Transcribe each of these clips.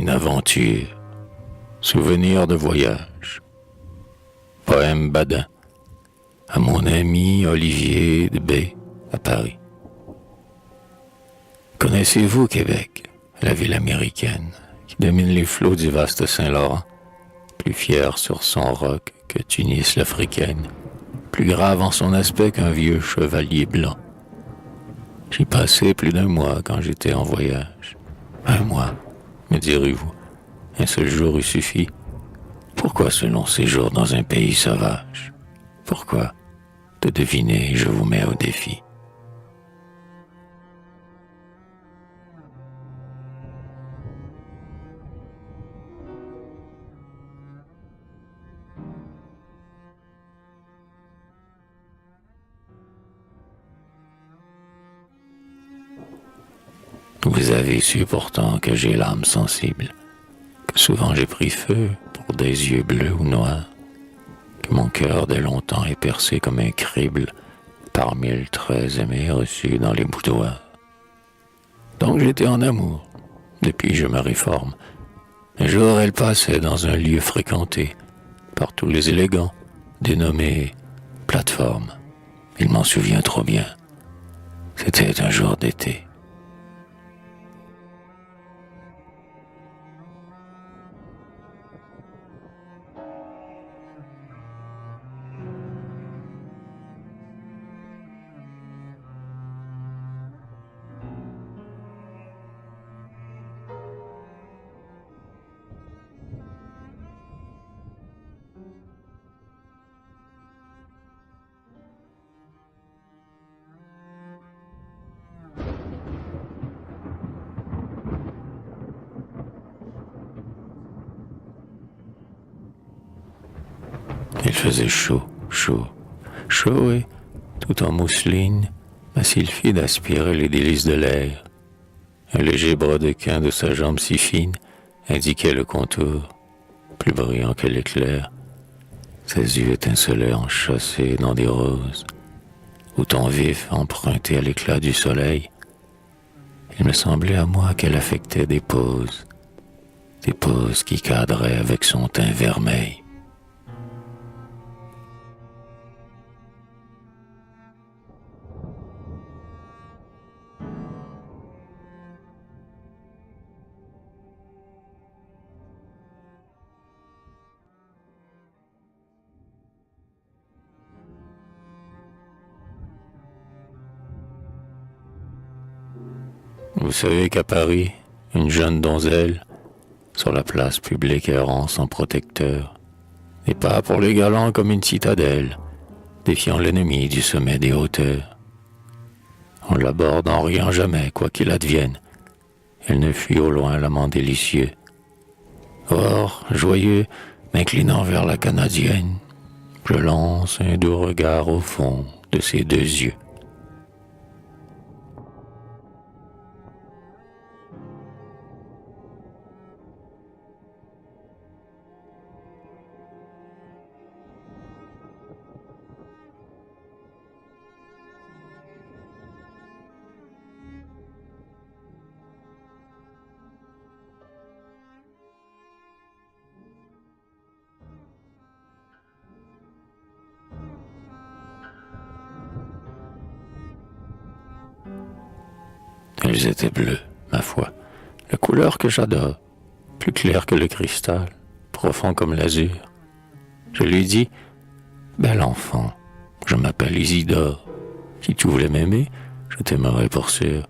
une aventure, souvenir de voyage, poème badin, à mon ami Olivier de B. à Paris. Connaissez-vous Québec, la ville américaine qui domine les flots du vaste Saint-Laurent, plus fière sur son roc que Tunis l'Africaine, plus grave en son aspect qu'un vieux chevalier blanc. J'y passais plus d'un mois quand j'étais en voyage. Un mois, me direz-vous, un seul jour eût suffi. Pourquoi ce long séjour dans un pays sauvage? Pourquoi? De deviner, je vous mets au défi. Vous avez su pourtant que j'ai l'âme sensible, que souvent j'ai pris feu pour des yeux bleus ou noirs, que mon cœur de longtemps est percé comme un crible par 1000 traits aimés reçus dans les boudoirs. Donc j'étais en amour, depuis je me réforme. Un jour elle passait dans un lieu fréquenté par tous les élégants, dénommé plateforme. Il m'en souvient trop bien. C'était un jour d'été. Il faisait chaud, et, tout en mousseline, ma sylphide aspirait les délices de l'air. Un léger brodequin de sa jambe si fine indiquait le contour, plus brillant que l'éclair. Ses yeux étincelaient enchâssés dans des roses, au ton vif emprunté à l'éclat du soleil. Il me semblait à moi qu'elle affectait des poses qui cadraient avec son teint vermeil. Vous savez qu'à Paris, une jeune donzelle, sur la place publique errant sans protecteur, n'est pas pour les galants comme une citadelle, défiant l'ennemi du sommet des hauteurs. On l'aborde en riant jamais, quoi qu'il advienne. Elle ne fuit au loin l'amant délicieux. Or, joyeux, m'inclinant vers la Canadienne, je lance un doux regard au fond de ses deux yeux. Elles étaient bleues, ma foi, la couleur que j'adore, plus claire que le cristal, profond comme l'azur. Je lui dis, « Bel enfant, je m'appelle Isidore. Si tu voulais m'aimer, je t'aimerais pour sûr.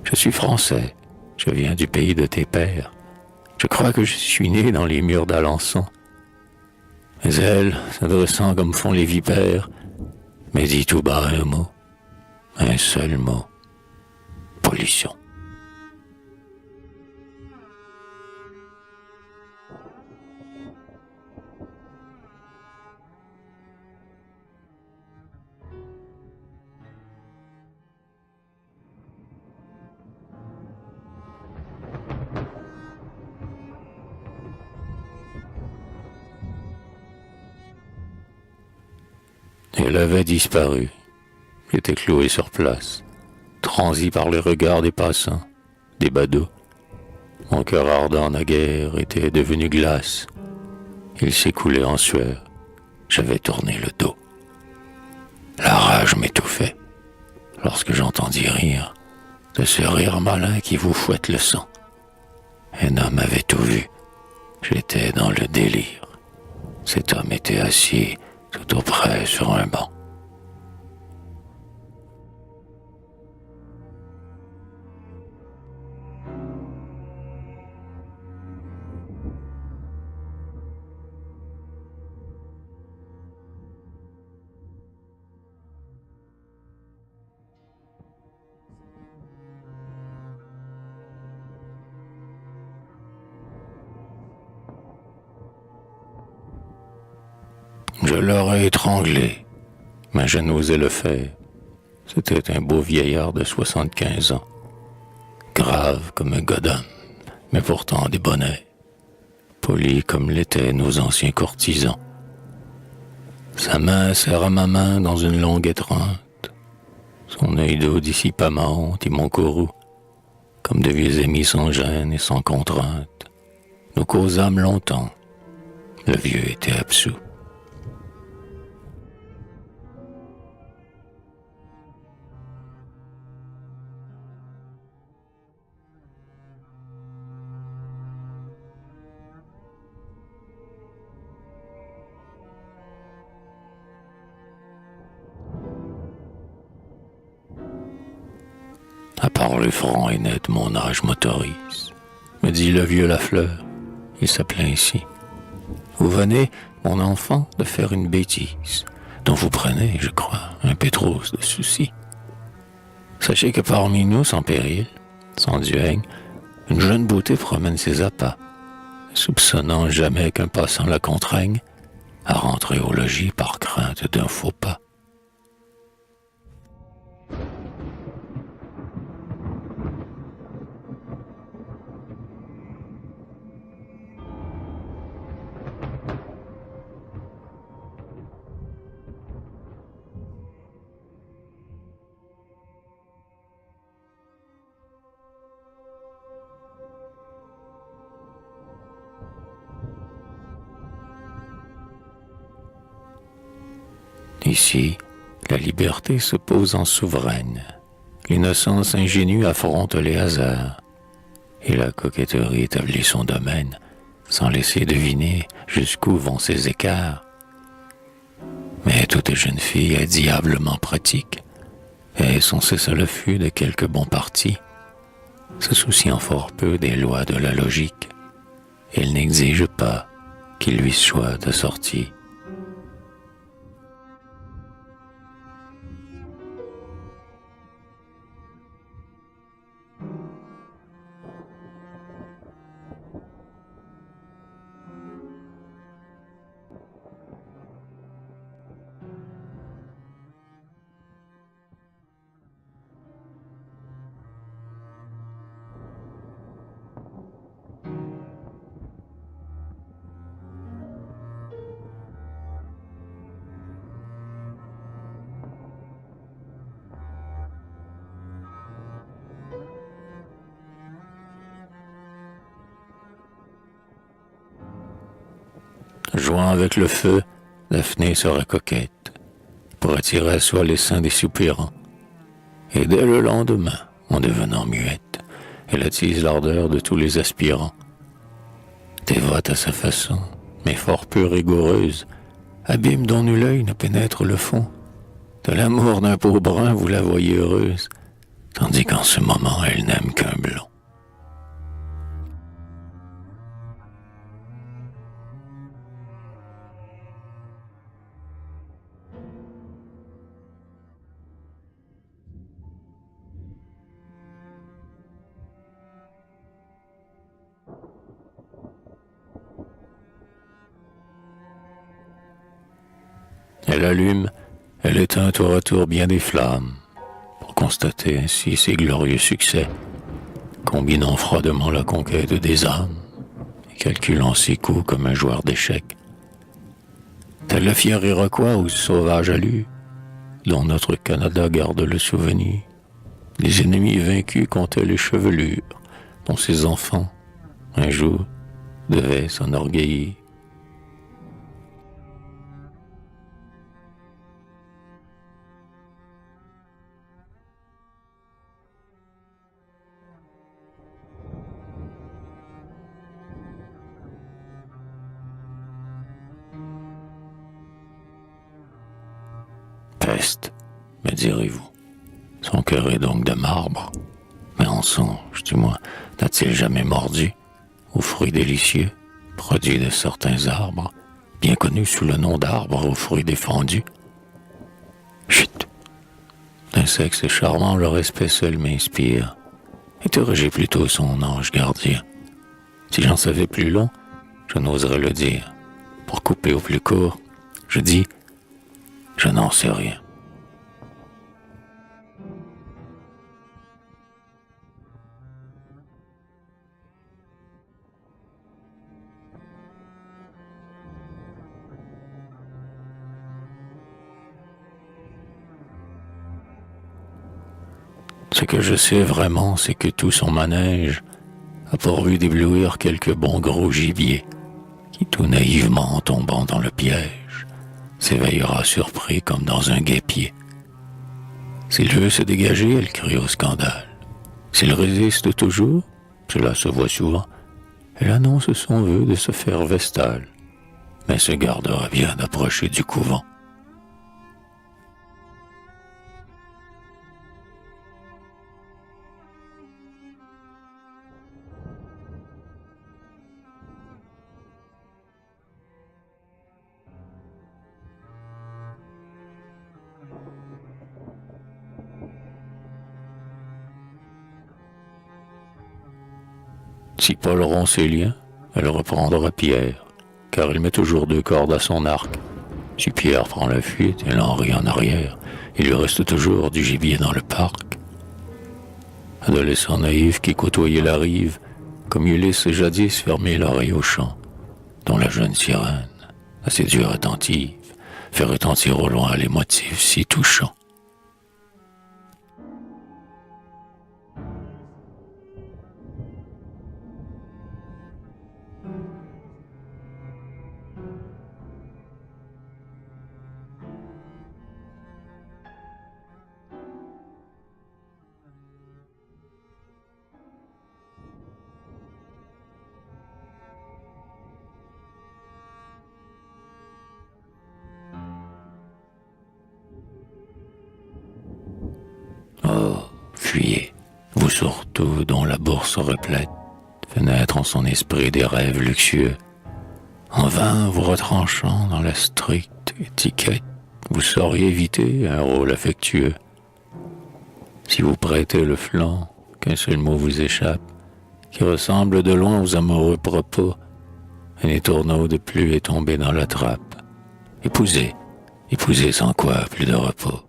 Je suis français, je viens du pays de tes pères. Je crois que je suis né dans les murs d'Alençon. » Mais elle, s'adressant comme font les vipères, me dit tout bas un mot, un seul mot. Pollution. Elle avait disparu. J'étais cloué sur place, transi par le regard des passants, des badauds. Mon cœur ardent naguère était devenu glace. Il s'écoulait en sueur. J'avais tourné le dos. La rage m'étouffait lorsque j'entendis rire, de ce rire malin qui vous fouette le sang. Un homme avait tout vu. J'étais dans le délire. Cet homme était assis tout auprès sur un banc. Je l'aurais étranglé, mais je n'osais le faire. C'était un beau vieillard de 75 ans, grave comme un godhomme, mais pourtant débonnaire, poli comme l'étaient nos anciens courtisans. Sa main serra ma main dans une longue étreinte. Son œil d'eau dissipa ma honte et mon courroux, comme de vieux amis sans gêne et sans contrainte. Nous causâmes longtemps. Le vieux était absous. À part le franc et net, mon âge m'autorise, me dit le vieux Lafleur. Il s'appelait ainsi. Vous venez, mon enfant, de faire une bêtise, dont vous prenez, je crois, un peu trop de soucis. Sachez que parmi nous, sans péril, sans duègne, une jeune beauté promène ses appâts, soupçonnant jamais qu'un passant la contraigne à rentrer au logis par crainte d'un faux pas. Ici, la liberté se pose en souveraine, l'innocence ingénue affronte les hasards, et la coquetterie établit son domaine, sans laisser deviner jusqu'où vont ses écarts. Mais toute jeune fille est diablement pratique, et son cessez-le-feu de quelques bons partis, se souciant fort peu des lois de la logique, elle n'exige pas qu'il lui soit assorti. Jouant avec le feu, Daphné sera coquette, pour attirer à soi les seins des soupirants. Et dès le lendemain, en devenant muette, elle attise l'ardeur de tous les aspirants. Dévote à sa façon, mais fort peu rigoureuse, abîme dont nul œil ne pénètre le fond. De l'amour d'un peau brun, vous la voyez heureuse, tandis qu'en ce moment, elle n'aime qu'un blond. Elle allume, elle éteint tour à tour bien des flammes, pour constater ainsi ses glorieux succès, combinant froidement la conquête des âmes, et calculant ses coups comme un joueur d'échecs. Tel le fier Iroquois ou sauvage allure, dont notre Canada garde le souvenir, les ennemis vaincus comptaient les chevelures, dont ses enfants un jour, devait s'enorgueillir. Peste, me direz-vous. Son cœur est donc de marbre. Mais en songe, du moins, n'a-t-il jamais mordu aux fruits délicieux, produits de certains arbres, bien connus sous le nom d'arbres aux fruits défendus? Chut! D'un sexe charmant, le respect seul m'inspire. Interrogez plutôt son ange gardien. Si j'en savais plus long, je n'oserais le dire. Pour couper au plus court, je dis, je n'en sais rien. Ce que je sais vraiment, c'est que tout son manège a pourvu d'éblouir quelques bons gros gibiers, qui tout naïvement en tombant dans le piège, s'éveillera surpris comme dans un guêpier. S'il veut se dégager, elle crie au scandale. S'il résiste toujours, cela se voit souvent, elle annonce son vœu de se faire vestale, mais se gardera bien d'approcher du couvent. Si Paul rompt ses liens, elle reprendra Pierre, car il met toujours deux cordes à son arc. Si Pierre prend la fuite, elle en rit en arrière, il lui reste toujours du gibier dans le parc. Adolescent naïf qui côtoyait la rive, comme Ulysse jadis fermé l'oreille au chant, dont la jeune sirène, assez dure attentive, fait retentir au loin les motifs si touchants. Oh, fuyez, vous surtout dont la bourse replète fait naître en son esprit des rêves luxueux. En vain vous retranchant dans la stricte étiquette, vous sauriez éviter un rôle affectueux. Si vous prêtez le flanc, qu'un seul mot vous échappe, qui ressemble de loin aux amoureux propos, un étourneau de pluie est tombé dans la trappe. Épousez, épousez sans quoi plus de repos.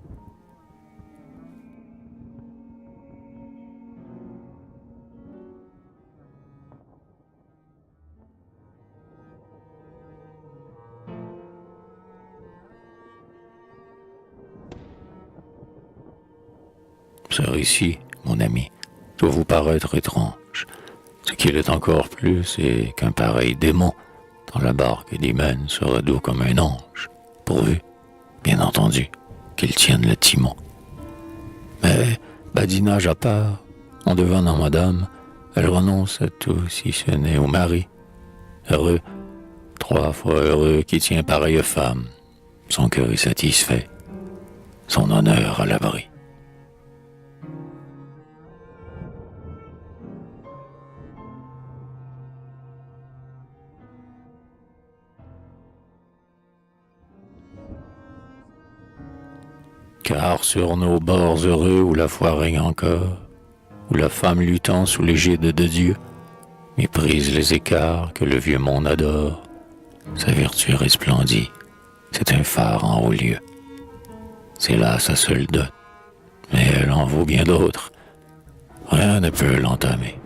Ce récit, mon ami, doit vous paraître étrange. Ce qui l'est encore plus, c'est qu'un pareil démon dans la barque d'Hymen serait doux comme un ange, pourvu, bien entendu, qu'il tienne le timon. Mais, badinage à part, en devenant madame, elle renonce à tout si ce n'est au mari. Heureux, 3 fois heureux qui tient pareille femme, son cœur est satisfait, son honneur à l'abri. Car sur nos bords heureux où la foi règne encore, où la femme luttant sous l'égide de Dieu, méprise les écarts que le vieux monde adore, sa vertu resplendit, c'est un phare en haut lieu. C'est là sa seule dot, mais elle en vaut bien d'autres. Rien ne peut l'entamer,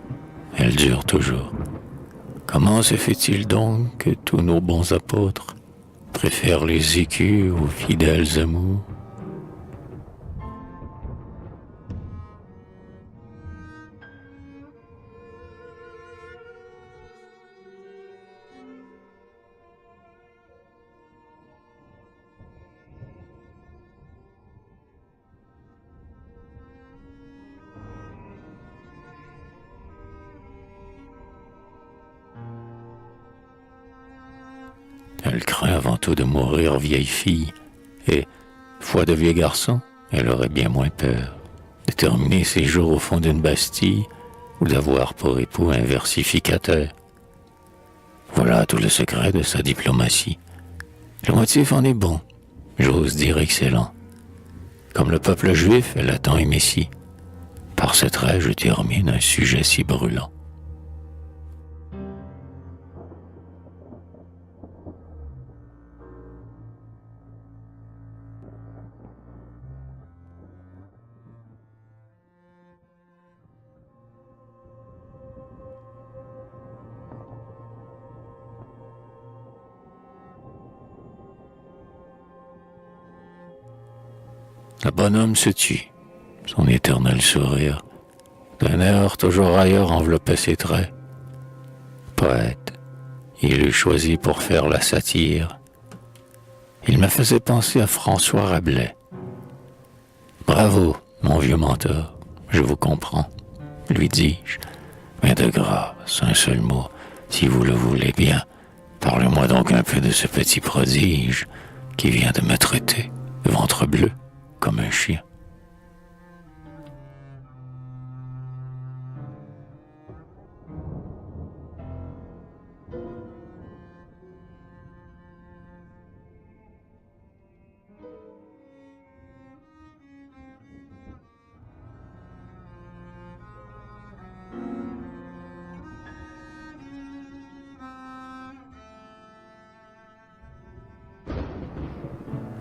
elle dure toujours. Comment se fait-il donc que tous nos bons apôtres préfèrent les écus aux fidèles amours? Elle craint avant tout de mourir vieille fille, et, foi de vieux garçon, elle aurait bien moins peur de terminer ses jours au fond d'une bastille ou d'avoir pour époux un versificateur. Voilà tout le secret de sa diplomatie. Le motif en est bon, j'ose dire excellent. Comme le peuple juif, elle a tant aimé si. Par ce trait, je termine un sujet si brûlant. Le bonhomme se tut, son éternel sourire, d'un air toujours ailleurs enveloppait ses traits. Poète, il eût choisi pour faire la satire. Il me faisait penser à François Rabelais. Bravo, mon vieux mentor, je vous comprends, lui dis-je, mais de grâce, un seul mot, si vous le voulez bien, parlez-moi donc un peu de ce petit prodige qui vient de me traiter, ventre bleu, comme un chien.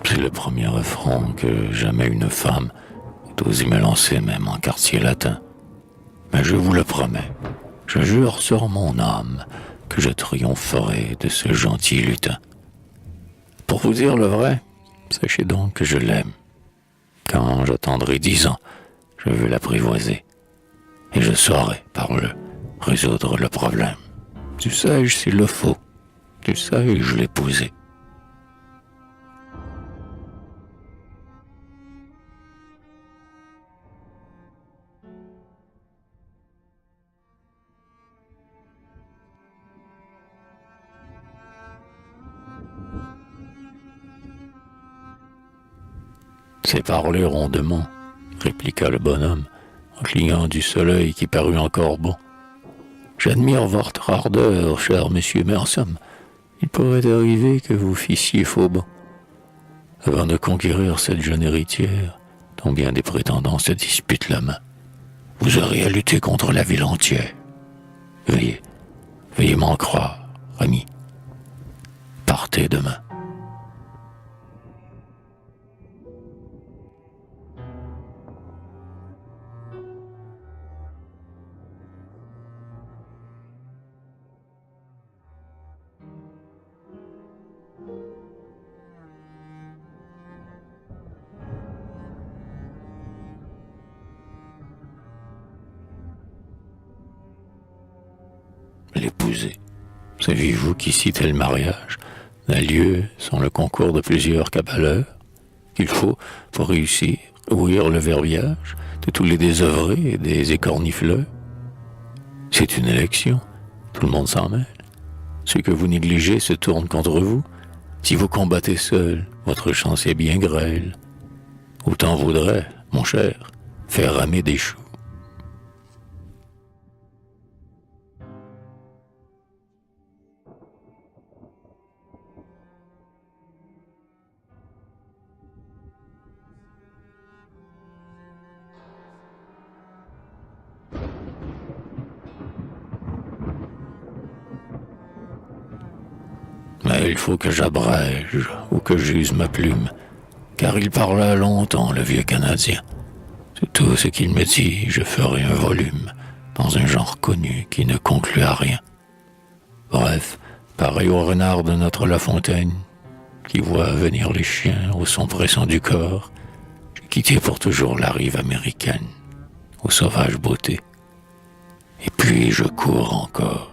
C'est le premier affront que jamais une femme ait osé me lancer, même en quartier latin. Mais je vous le promets, je jure sur mon âme que je triompherai de ce gentil lutin. Pour vous dire le vrai, sachez donc que je l'aime. Quand j'attendrai 10 ans, je veux l'apprivoiser. Et je saurai, par le, résoudre le problème. Tu sais-je s'il le faut, tu sais-je l'épouser. C'est parler rondement, répliqua le bonhomme, en clignant du seul œil qui parut encore bon. J'admire votre ardeur, cher monsieur, mais en somme, il pourrait arriver que vous fissiez faux bon. Avant de conquérir cette jeune héritière, dont bien des prétendants se disputent la main, vous aurez à lutter contre la ville entière. Veuillez m'en croire, ami. Partez demain. L'épouser. Savez-vous qu'ici tel mariage n'a lieu sans le concours de plusieurs cabaleurs, qu'il faut, pour réussir, ouïr le verbiage de tous les désœuvrés et des écornifleurs? C'est une élection, tout le monde s'en mêle. Ceux que vous négligez se tournent contre vous. Si vous combattez seul, votre chance est bien grêle. Autant vaudrait, mon cher, faire ramer des choux. Mais il faut que j'abrège ou que j'use ma plume, car il parla longtemps, le vieux Canadien. C'est tout ce qu'il me dit, je ferai un volume, dans un genre connu qui ne conclut à rien. Bref, pareil au renard de notre La Fontaine, qui voit venir les chiens au son pressant du corps, j'ai quitté pour toujours la rive américaine, aux sauvages beautés. Et puis je cours encore.